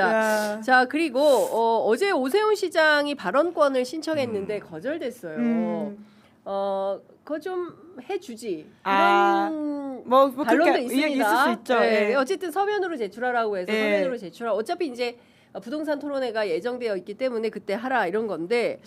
알겠습니다. 자, 그리고 어제 오세훈 시장이 발언권을 신청했는데 거절됐어요. 그거 좀 해주지. 이런 뭐 반론도 있습니다. 있을 수 있죠. 네. 어쨌든 서면으로 제출하라고 해서 서면으로 제출하. 어차피 이제 부동산 토론회가 예정되어 있기 때문에 그때 하라 이런 건데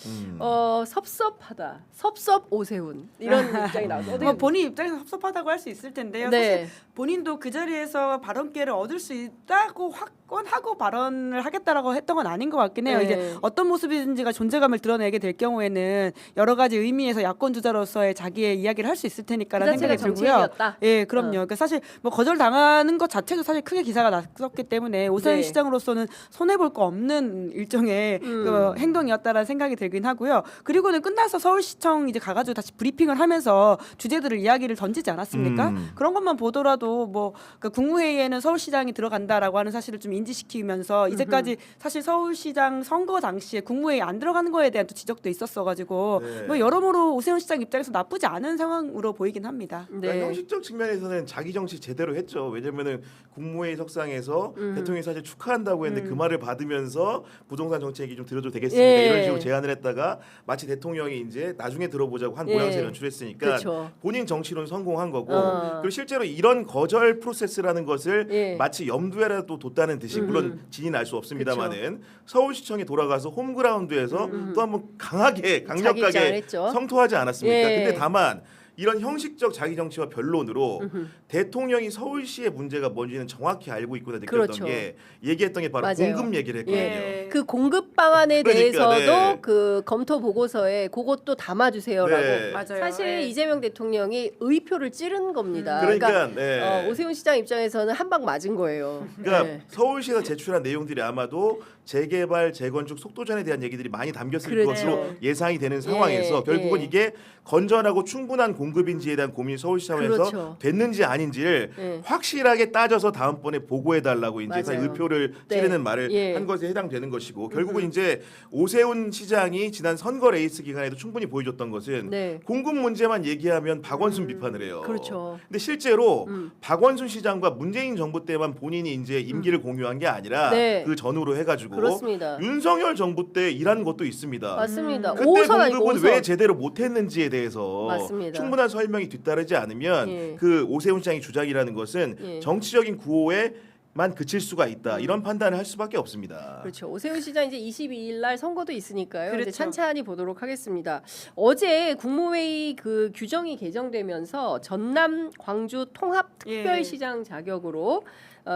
섭섭하다. 섭섭 오세훈 이런 입장이 나와서 뭐 본인 입장에서 섭섭하다고 할 수 있을 텐데요. 네. 사실 본인도 그 자리에서 발언 기회를 얻을 수 있다고 확언하고 발언을 하겠다라고 했던 건 아닌 것 같긴 해요. 네. 이제 어떤 모습인지가 존재감을 드러내게 될 경우에는 여러 가지 의미에서 야권 주자로서의 자기의 이야기를 할 수 있을 테니까라는 생각이 들고요. 정치인이었다? 예, 그럼요. 그러니까 사실 뭐 거절 당하는 것 자체도 사실 크게 기사가 났었기 때문에 오세훈 네. 시장으로서는 손해 볼 거 없는 일종의 그 행동이었다라는 생각이 들긴 하고요. 그리고는 끝나서 서울시청 이제 가가지고 다시 브리핑을 하면서 주제들을 이야기를 던지지 않았습니까? 그런 것만 보더라도 뭐 그 국무회의에는 서울시장이 들어간다라고 하는 사실을 좀 인지시키면서 이제까지 사실 서울시장 선거 당시에 국무회의 안 들어가는 거에 대한 또 지적도 있었어가지고 뭐 여러모로 오세훈 시장 입장에서 나쁘지 않은 상황으로 보이긴 합니다. 그러니까 형식적 측면에서는 자기 정치 제대로 했죠. 왜냐면은 국무회의 석상에서 대통령이 사실 축하한다고 했는데 그 말을 받으면서 부동산 정책 얘기 좀 들어도 되겠습니까? 이런 식으로 제안을 했다가 마치 대통령이 이제 나중에 들어보자고 한 모양새를 연출했으니까 그렇죠. 본인 정치론 성공한 거고 그리고 실제로 이런 거절 프로세스라는 것을 마치 염두에라도 뒀다는 듯이 물론 진인 알 수 없습니다만은 서울시청에 돌아가서 홈그라운드에서 또 한번 강력하게 성토하지 않았습니까? 근데 다만 이런 형식적 자기 정치와 변론으로 대통령이 서울시의 문제가 뭔지는 정확히 알고 있구나 느꼈던 게 얘기했던 게 바로 맞아요. 공급 얘기를 했거든요. 그 공급 방안에 그러니까, 대해서도 그 검토 보고서에 그것도 담아주세요라고. 맞아요. 사실 이재명 대통령이 의표를 찌른 겁니다. 그러니까 오세훈 시장 입장에서는 한 방 맞은 거예요. 그러니까 서울시에서 제출한 내용들이 아마도 재개발, 재건축 속도전에 대한 얘기들이 많이 담겼을 것으로 예상이 되는 상황에서 결국은 이게 건전하고 충분한 공급인지에 대한 고민이 서울시 차원에서 됐는지 아닌지를 확실하게 따져서 다음번에 보고해달라고 이제 의표를 찌르는 말을 한 것에 해당되는 것이고 결국은 이제 오세훈 시장이 지난 선거 레이스 기간에도 충분히 보여줬던 것은 공급 문제만 얘기하면 박원순 비판을 해요. 그렇죠. 근데 실제로 박원순 시장과 문재인 정부 때만 본인이 이제 임기를 공유한 게 아니라 그 전후로 해가지고 그렇습니다. 윤석열 정부 때 일한 것도 있습니다. 맞습니다. 그때 5선 아니고 공급은 5선. 왜 제대로 못했는지에 대해서 맞습니다. 충분한 설명이 뒤따르지 않으면 그 오세훈 시장의 주장이라는 것은 정치적인 구호에만 그칠 수가 있다. 이런 판단을 할 수밖에 없습니다. 그렇죠. 오세훈 시장 이제 22일 날 선거도 있으니까요. 그렇죠. 이제 찬찬히 보도록 하겠습니다. 어제 국무회의 그 규정이 개정되면서 전남 광주 통합 특별시장 자격으로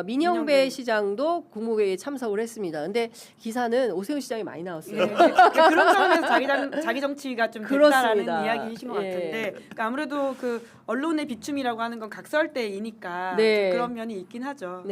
민영배 시장도 국무회의에 참석을 했습니다. 근데 기사는 오세훈 시장이 많이 나왔어요. 그런 차원에서 자기 정치가 좀 됐다라는 이야기이신 것 같은데 그러니까 아무래도 그 언론의 비춤이라고 하는 건 각설대이니까 그런 면이 있긴 하죠.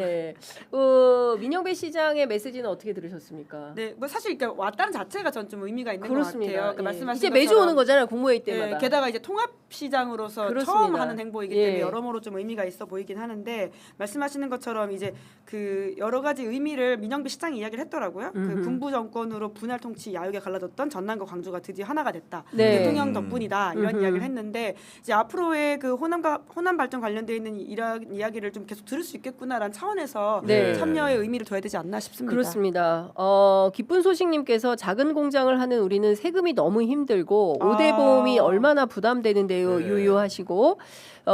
민영배 시장의 메시지는 어떻게 들으셨습니까? 네, 뭐 사실 그러니까 왔다는 자체가 전 좀 의미가 있는 것 같아요. 그러니까 말씀하신 이제 매주 오는 거잖아요, 국무회의 때마다. 게다가 이제 통합시장으로서 처음 하는 행보이기 때문에 여러모로 좀 의미가 있어 보이긴 하는데 말씀하시는 것처럼 이제 그 여러 가지 의미를 민영배 시장이 이야기를 했더라고요. 그 군부 정권으로 분할 통치 야욕에 갈라졌던 전남과 광주가 드디어 하나가 됐다. 대통령 덕분이다. 이런 이야기를 했는데 이제 앞으로의 그 호남 발전 관련돼 있는 이런 이야기를 좀 계속 들을 수 있겠구나라는 차원에서 참여의 의미를 둬야 되지 않나 싶습니다. 그렇습니다. 기쁜 소식님께서 작은 공장을 하는 우리는 세금이 너무 힘들고 5대 보험이 얼마나 부담되는데요. 유유하시고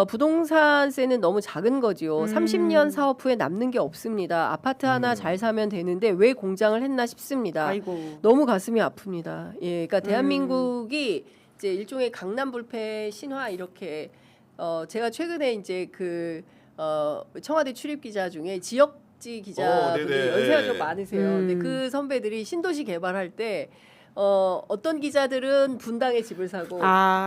부동산세는 너무 작은 거지요. 30년 사업 후에 남는 게 없습니다. 아파트 하나 잘 사면 되는데 왜 공장을 했나 싶습니다. 아이고. 너무 가슴이 아픕니다. 그러니까 대한민국이 이제 일종의 강남 불패 신화 이렇게 제가 최근에 이제 그 청와대 출입 기자 중에 지역지 기자분이 연세가 좀 많으세요. 근데 그 선배들이 신도시 개발할 때 어떤 기자들은 분당에 집을 사고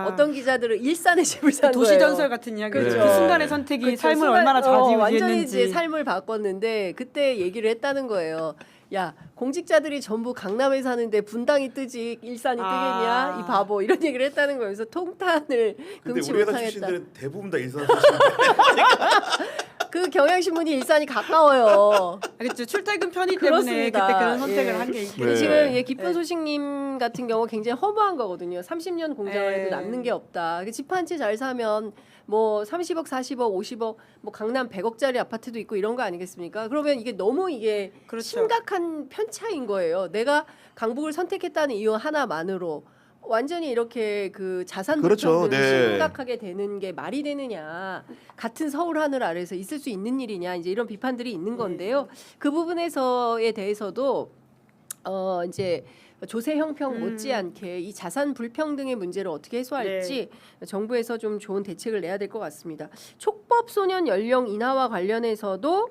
어떤 기자들은 일산에 집을 산 거예요. 도시 전설 같은 이야기. 그 순간의 선택이 삶을 얼마나 좌지우지했는지. 완전히 이제 삶을 바꿨는데 그때 얘기를 했다는 거예요. 야, 공직자들이 전부 강남에 사는데 분당이 뜨지 일산이 뜨겠냐? 이 바보. 이런 얘기를 했다는 거여서 통탄을 금치 근데 우리 회사 못하겠다. 출신들은 대부분 다 일산 출신. 그 경향신문이 일산이 가까워요. 그렇죠. 출퇴근 편의 때문에 그렇습니다. 그때 그런 선택을 예. 한 게 있긴 네. 해요. 지금 깊은 소식님 같은 경우 굉장히 허무한 거거든요. 30년 공장을 해도 네. 남는 게 없다. 집 한 채 잘 사면 뭐 30억, 40억, 50억, 뭐 강남 100억짜리 아파트도 있고 이런 거 아니겠습니까? 그러면 이게 너무 이게 그렇죠. 심각한 편차인 거예요. 내가 강북을 선택했다는 이유 하나만으로 완전히 이렇게 그 자산 그렇죠. 불평등이 네. 심각하게 되는 게 말이 되느냐, 같은 서울 하늘 아래서 있을 수 있는 일이냐, 이제 이런 비판들이 있는 건데요. 그 부분에서에 대해서도 이제 조세 형평 못지않게 이 자산 불평등의 문제를 어떻게 해소할지 정부에서 좀 좋은 대책을 내야 될 것 같습니다. 촉법 소년 연령 인하와 관련해서도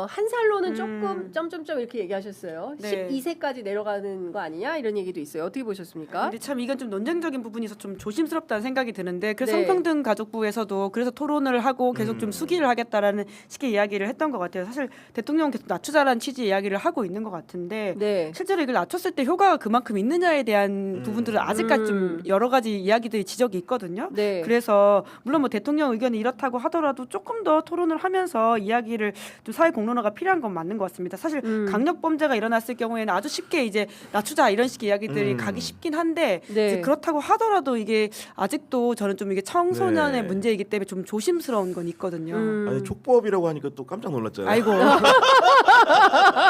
한 살로는 조금 점점점 이렇게 얘기하셨어요. 네. 12세까지 내려가는 거 아니냐 이런 얘기도 있어요. 어떻게 보셨습니까? 근데 참 이건 좀 논쟁적인 부분이서 좀 조심스럽다는 생각이 드는데 그래서 네. 성평등 가족부에서도 그래서 토론을 하고 계속 좀 수기를 하겠다라는 식의 이야기를 했던 것 같아요. 사실 대통령은 계속 낮추자라는 취지 이야기를 하고 있는 것 같은데 네. 실제로 이걸 낮췄을 때 효과가 그만큼 있느냐에 대한 부분들은 아직까지 좀 여러 가지 이야기들이 지적이 있거든요. 네. 그래서 물론 뭐 대통령 의견이 이렇다고 하더라도 조금 더 토론을 하면서 이야기를 좀 사회 공론화가 필요한 건 맞는 것 같습니다. 사실 강력 범죄가 일어났을 경우에는 아주 쉽게 이제 낮추자 이런 식의 이야기들이 가기 쉽긴 한데 네. 이제 그렇다고 하더라도 이게 아직도 저는 좀 이게 청소년의 네. 문제이기 때문에 좀 조심스러운 건 있거든요. 아니 촉법이라고 하니까 또 깜짝 놀랐잖아요. 아이고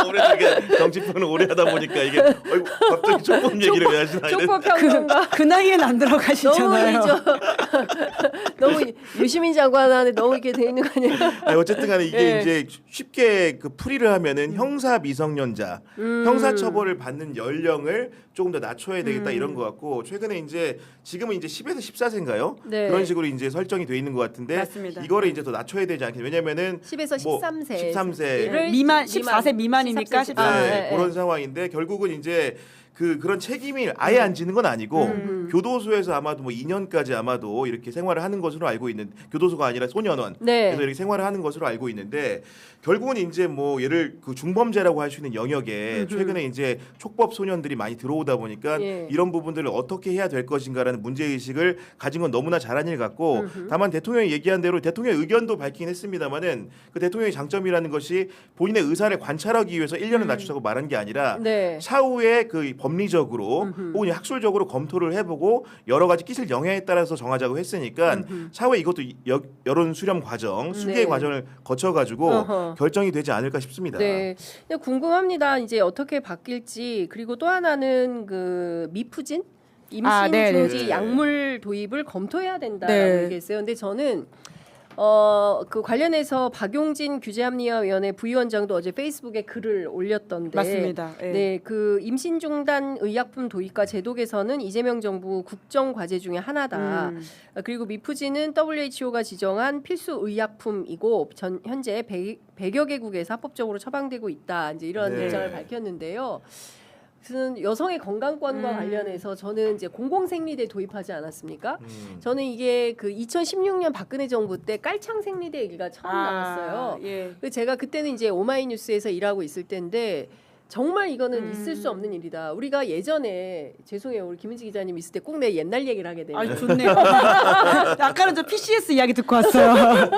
올해 이게 정치판을 오래 하다 보니까 이게 아이고 갑자기 촉법 얘기를 왜 하시나 이런. 촉법 평론가 그 나이엔 안 너무 들어가시잖아요. 이죠. 너무 유시민 장관한테 너무 이렇게 돼 있는 거 아니에요? 아니 어쨌든간에 이게 네. 이제 쉽게 그 풀이를 하면은 형사 미성년자 형사 처벌을 받는 연령을 조금 더 낮춰야 되겠다 이런 것 같고 최근에 이제 지금은 이제 10에서 14세인가요? 네. 그런 식으로 이제 설정이 돼 있는 것 같은데 맞습니다. 이거를 이제 더 낮춰야 되지 않겠냐? 왜냐면은 10에서 뭐 13세. 13세 미만 14세 미만이니까 13세. 14세. 네, 그런 상황인데 결국은 이제 그런 책임이 아예 안 지는 건 아니고 교도소에서 아마도 뭐 2년까지 아마도 이렇게 생활을 하는 것으로 알고 있는 교도소가 아니라 소년원 네. 그래서 이렇게 생활을 하는 것으로 알고 있는데 결국은 이제 뭐 예를 그 중범죄라고 할 수 있는 영역에 최근에 이제 촉법 소년들이 많이 들어오다 보니까 예. 이런 부분들을 어떻게 해야 될 것인가라는 문제 의식을 가진 건 너무나 잘한 일 같고 다만 대통령이 얘기한 대로 대통령의 의견도 밝히긴 했습니다만은 그 대통령의 장점이라는 것이 본인의 의사를 관찰하기 위해서 1년을 낮추자고 말한 게 아니라 네. 차후에 그 법리적으로 혹은 학술적으로 검토를 해보고 여러 가지 끼칠 영향에 따라서 정하자고 했으니까 차후에 이것도 여론 수렴 과정, 수계 네. 과정을 거쳐가지고 어허. 결정이 되지 않을까 싶습니다. 네. 근데 궁금합니다. 이제 어떻게 바뀔지. 그리고 또 하나는 그 미푸진 임신 네, 네. 중지 약물 도입을 검토해야 된다라고 네. 얘기했어요. 근데 저는 그 관련해서 박용진 규제합리화위원회 부위원장도 어제 페이스북에 글을 올렸던데 맞습니다. 예. 네, 그 임신 중단 의약품 도입과 제도 개선은 이재명 정부 국정 과제 중에 하나다. 그리고 미푸진은 WHO가 지정한 필수 의약품이고 현재 100여 개국에서 합법적으로 처방되고 있다. 이제 이런 네. 입장을 밝혔는데요. 무슨 여성의 건강권과 관련해서 저는 이제 공공생리대 도입하지 않았습니까? 저는 이게 그 2016년 박근혜 정부 때 깔창 생리대 얘기가 처음 나왔어요. 예. 그 제가 그때는 이제 오마이뉴스에서 일하고 있을 때인데 정말 이거는 있을 수 없는 일이다. 우리가 예전에 죄송해요, 우리 김은지 기자님 있을 때 꼭 내 옛날 얘기를 하게 되네요. 아 좋네요. 아까는 저 PCS 이야기 듣고 왔어요.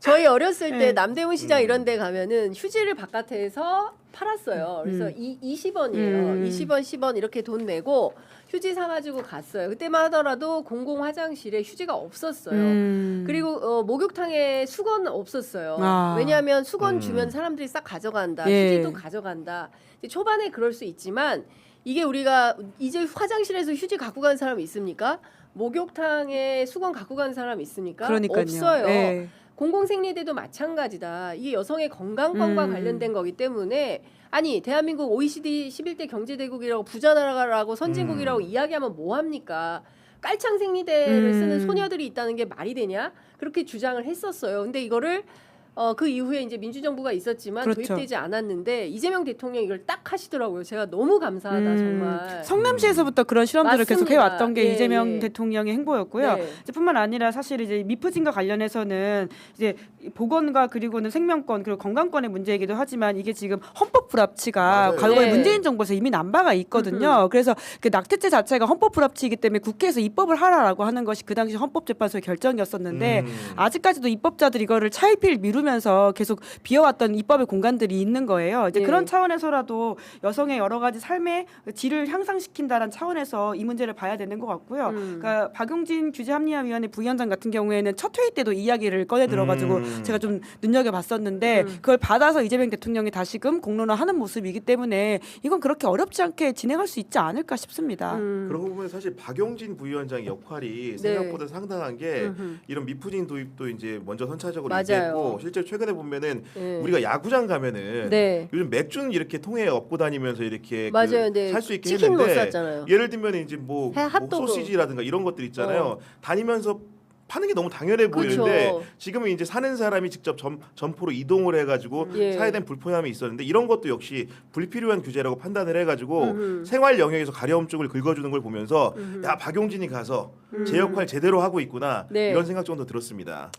저희 어렸을 때 네. 남대문 시장 이런 데 가면은 휴지를 바깥에서 팔았어요. 그래서 20원이에요. 20원, 10원 이렇게 돈 내고 휴지 사가지고 갔어요. 그때만 하더라도 공공 화장실에 휴지가 없었어요. 그리고 목욕탕에 수건 없었어요. 아. 왜냐하면 수건 주면 사람들이 싹 가져간다. 예. 휴지도 가져간다. 이제 초반에 그럴 수 있지만 이게 우리가 이제 화장실에서 휴지 갖고 간 사람이 있습니까? 목욕탕에 수건 갖고 간 사람 있습니까? 그러니까요. 없어요. 예. 공공생리대도 마찬가지다. 이게 여성의 건강권과 관련된 거기 때문에 아니 대한민국 OECD 11대 경제대국이라고 부자나라라고 선진국이라고 이야기하면 뭐 합니까? 깔창 생리대를 쓰는 소녀들이 있다는 게 말이 되냐? 그렇게 주장을 했었어요. 근데 이거를 그 이후에 이제 민주정부가 있었지만 그렇죠. 도입되지 않았는데 이제명 대통령이 이걸 딱 하시더라고요. 제가 너무 감사하다 정말. 성남시에서부터 그런 실험들을 계속 맞습니다. 해왔던 게 예, 이재명 예. 대통령의 행보였고요. 네. 이제 뿐만 아니라 사실 이제 미프진과 관련해서는 이제 보건과 그리고는 생명권 그리고 건강권의 문제이기도 하지만 이게 지금 헌법 불합치가 맞아요. 과거에 네. 문재인 정부에서 이미 남바가 있거든요. 그래서 그 낙태죄 자체가 헌법 불합치이기 때문에 국회에서 입법을 하라라고 하는 것이 그 당시 헌법재판소의 결정이었었는데 아직까지도 입법자들이 이거를 차일피일 미루면서 계속 비어왔던 입법의 공간들이 있는 거예요. 이제 네. 그런 차원에서라도 여성의 여러 가지 삶의 질을 향상시킨다는 차원에서 이 문제를 봐야 되는 것 같고요. 그러니까 박용진 규제합리화위원회 부위원장 같은 경우에는 첫 회의 때도 이야기를 꺼내 들어가지고 제가 좀 눈여겨봤었는데 그걸 받아서 이재명 대통령이 다시금 공론화하는 모습이기 때문에 이건 그렇게 어렵지 않게 진행할 수 있지 않을까 싶습니다. 그런 거 보면 사실 박용진 부위원장의 역할이 네. 생각보다 상당한 게 이런 미프진 도입도 이제 먼저 선차적으로 맞아요. 얘기했고 실제 최근에 보면은 네. 우리가 야구장 가면은 네. 요즘 맥주는 이렇게 통에 업고 다니면서 이렇게 맞아요. 네. 살 수 있게 치킨 못 했는데 샀잖아요. 예를 들면 이제 뭐 핫도그. 소시지라든가 이런 것들 있잖아요. 다니면서 파는 게 너무 당연해 보이는데 그렇죠. 지금은 이제 사는 사람이 직접 점포로 이동을 해가지고 예. 사야 된 불편함이 있었는데 이런 것도 역시 불필요한 규제라고 판단을 해가지고 생활 영역에서 가려움 쪽을 긁어주는 걸 보면서 야 박용진이 가서 제 역할 제대로 하고 있구나 네. 이런 생각 정도 들었습니다.